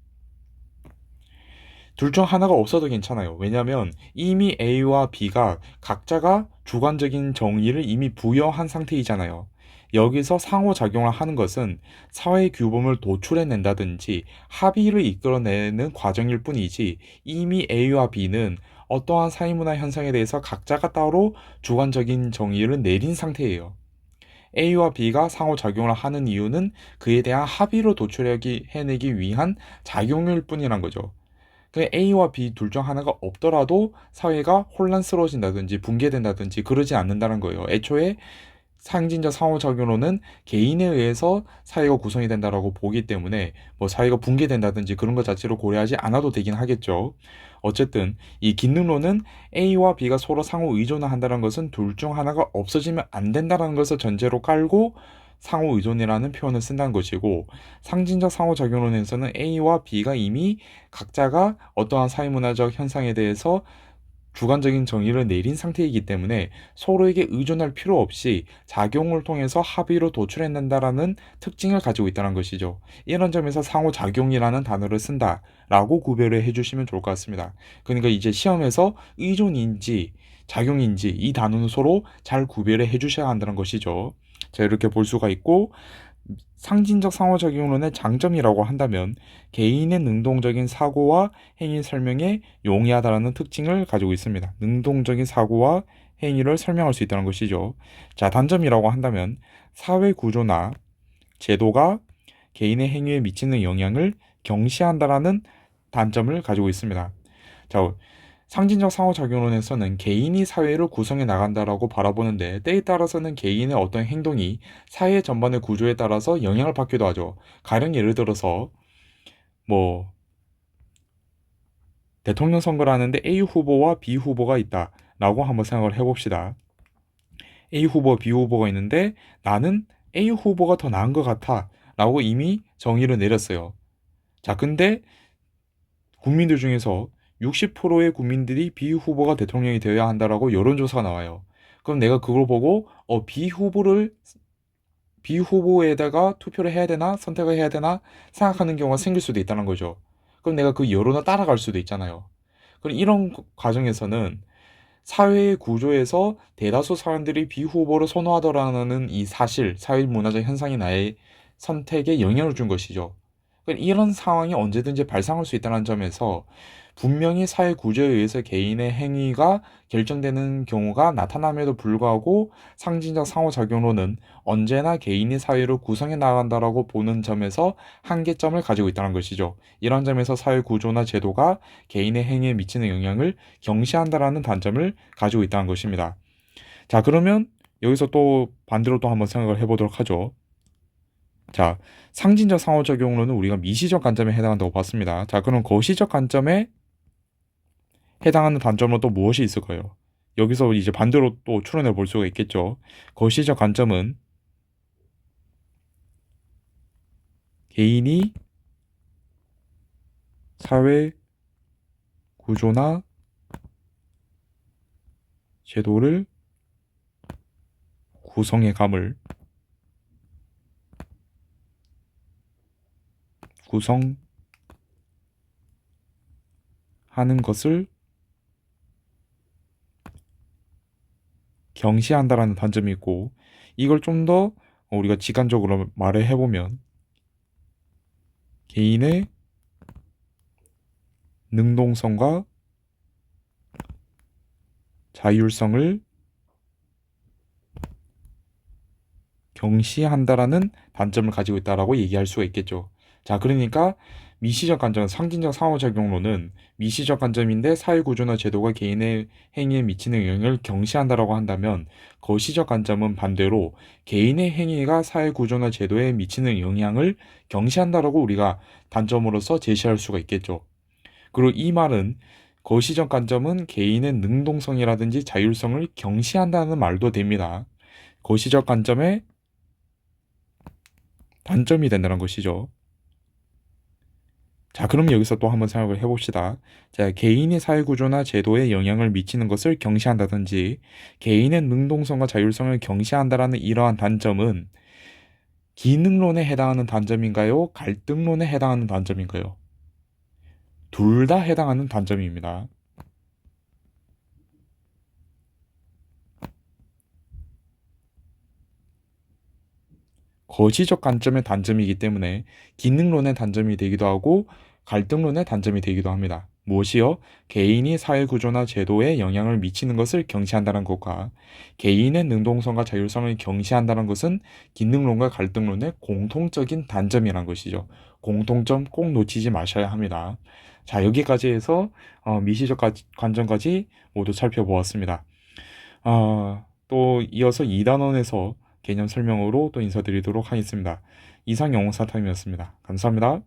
둘 중 하나가 없어도 괜찮아요. 왜냐하면 이미 A와 B가 각자가 주관적인 정의를 이미 부여한 상태이잖아요. 여기서 상호작용을 하는 것은 사회 규범을 도출해낸다든지 합의를 이끌어내는 과정일 뿐이지, 이미 A와 B는 어떠한 사회문화 현상에 대해서 각자가 따로 주관적인 정의를 내린 상태예요. A와 B가 상호작용을 하는 이유는 그에 대한 합의로 도출해내기 위한 작용일 뿐이란 거죠. 그 A와 B 둘 중 하나가 없더라도 사회가 혼란스러워진다든지 붕괴된다든지 그러지 않는다는 거예요. 애초에 상징적 상호작용론은 개인에 의해서 사회가 구성이 된다라고 보기 때문에 뭐 사회가 붕괴된다든지 그런 것 자체로 고려하지 않아도 되긴 하겠죠. 어쨌든 이 기능론은 A와 B가 서로 상호 의존을 한다는 것은 둘 중 하나가 없어지면 안 된다는 것을 전제로 깔고 상호 의존이라는 표현을 쓴다는 것이고, 상징적 상호작용론에서는 A와 B가 이미 각자가 어떠한 사회문화적 현상에 대해서 주관적인 정의를 내린 상태이기 때문에 서로에게 의존할 필요 없이 작용을 통해서 합의로 도출해낸다라는 특징을 가지고 있다는 것이죠. 이런 점에서 상호작용이라는 단어를 쓴다라고 구별을 해주시면 좋을 것 같습니다. 그러니까 이제 시험에서 의존인지 작용인지 이 단어는 서로 잘 구별을 해주셔야 한다는 것이죠. 자, 이렇게 볼 수가 있고, 상징적 상호작용론의 장점이라고 한다면 개인의 능동적인 사고와 행위 설명에 용이하다는 특징을 가지고 있습니다. 능동적인 사고와 행위를 설명할 수 있다는 것이죠. 자, 단점이라고 한다면 사회 구조나 제도가 개인의 행위에 미치는 영향을 경시한다라는 단점을 가지고 있습니다. 자, 상징적 상호작용론에서는 개인이 사회를 구성해 나간다라고 바라보는데, 때에 따라서는 개인의 어떤 행동이 사회 전반의 구조에 따라서 영향을 받기도 하죠. 가령 예를 들어서 뭐 대통령 선거를 하는데 A 후보와 B 후보가 있다라고 한번 생각을 해봅시다. A 후보, B 후보가 있는데 나는 A 후보가 더 나은 것 같아라고 이미 정의를 내렸어요. 자, 근데 국민들 중에서 60%의 국민들이 B 후보가 대통령이 되어야 한다라고 여론조사가 나와요. 그럼 내가 그걸 보고 B 후보에다가 투표를 해야 되나 선택을 해야 되나 생각하는 경우가 생길 수도 있다는 거죠. 그럼 내가 그 여론을 따라갈 수도 있잖아요. 그럼 이런 과정에서는 사회의 구조에서 대다수 사람들이 B 후보를 선호하더라는 이 사실, 사회 문화적 현상이 나의 선택에 영향을 준 것이죠. 그러니까 이런 상황이 언제든지 발생할 수 있다는 점에서 분명히 사회 구조에 의해서 개인의 행위가 결정되는 경우가 나타남에도 불구하고 상징적 상호작용론은 언제나 개인이 사회를 구성해 나간다라고 보는 점에서 한계점을 가지고 있다는 것이죠. 이런 점에서 사회 구조나 제도가 개인의 행위에 미치는 영향을 경시한다라는 단점을 가지고 있다는 것입니다. 자, 그러면 여기서 또 반대로 또 한번 생각을 해보도록 하죠. 자, 상징적 상호작용론은 우리가 미시적 관점에 해당한다고 봤습니다. 자, 그럼 거시적 관점에 해당하는 단점은 또 무엇이 있을까요? 여기서 이제 반대로 또 추론해 볼 수가 있겠죠. 거시적 관점은 개인이 사회 구조나 제도를 구성해 감을 구성하는 것을 경시한다라는 단점이 있고, 이걸 좀 더 우리가 직관적으로 말을 해보면 개인의 능동성과 자율성을 경시한다라는 단점을 가지고 있다라고 얘기할 수가 있겠죠. 자, 그러니까 미시적 관점, 상징적 상호작용론은 미시적 관점인데 사회구조나 제도가 개인의 행위에 미치는 영향을 경시한다라고 한다면, 거시적 관점은 반대로 개인의 행위가 사회구조나 제도에 미치는 영향을 경시한다라고 우리가 단점으로서 제시할 수가 있겠죠. 그리고 이 말은 거시적 관점은 개인의 능동성이라든지 자율성을 경시한다는 말도 됩니다. 거시적 관점의 단점이 된다는 것이죠. 자, 그럼 여기서 또 한번 생각을 해봅시다. 자, 개인의 사회구조나 제도에 영향을 미치는 것을 경시한다든지 개인의 능동성과 자율성을 경시한다라는 이러한 단점은 기능론에 해당하는 단점인가요? 갈등론에 해당하는 단점인가요? 둘 다 해당하는 단점입니다. 거시적 관점의 단점이기 때문에 기능론의 단점이 되기도 하고 갈등론의 단점이 되기도 합니다. 무엇이요? 개인이 사회구조나 제도에 영향을 미치는 것을 경시한다는 것과 개인의 능동성과 자율성을 경시한다는 것은 기능론과 갈등론의 공통적인 단점이란 것이죠. 공통점 꼭 놓치지 마셔야 합니다. 자, 여기까지 해서 미시적 관점까지 모두 살펴보았습니다. 또 이어서 2단원에서 개념 설명으로 또 인사드리도록 하겠습니다. 이상 영어사탐이었습니다. 감사합니다.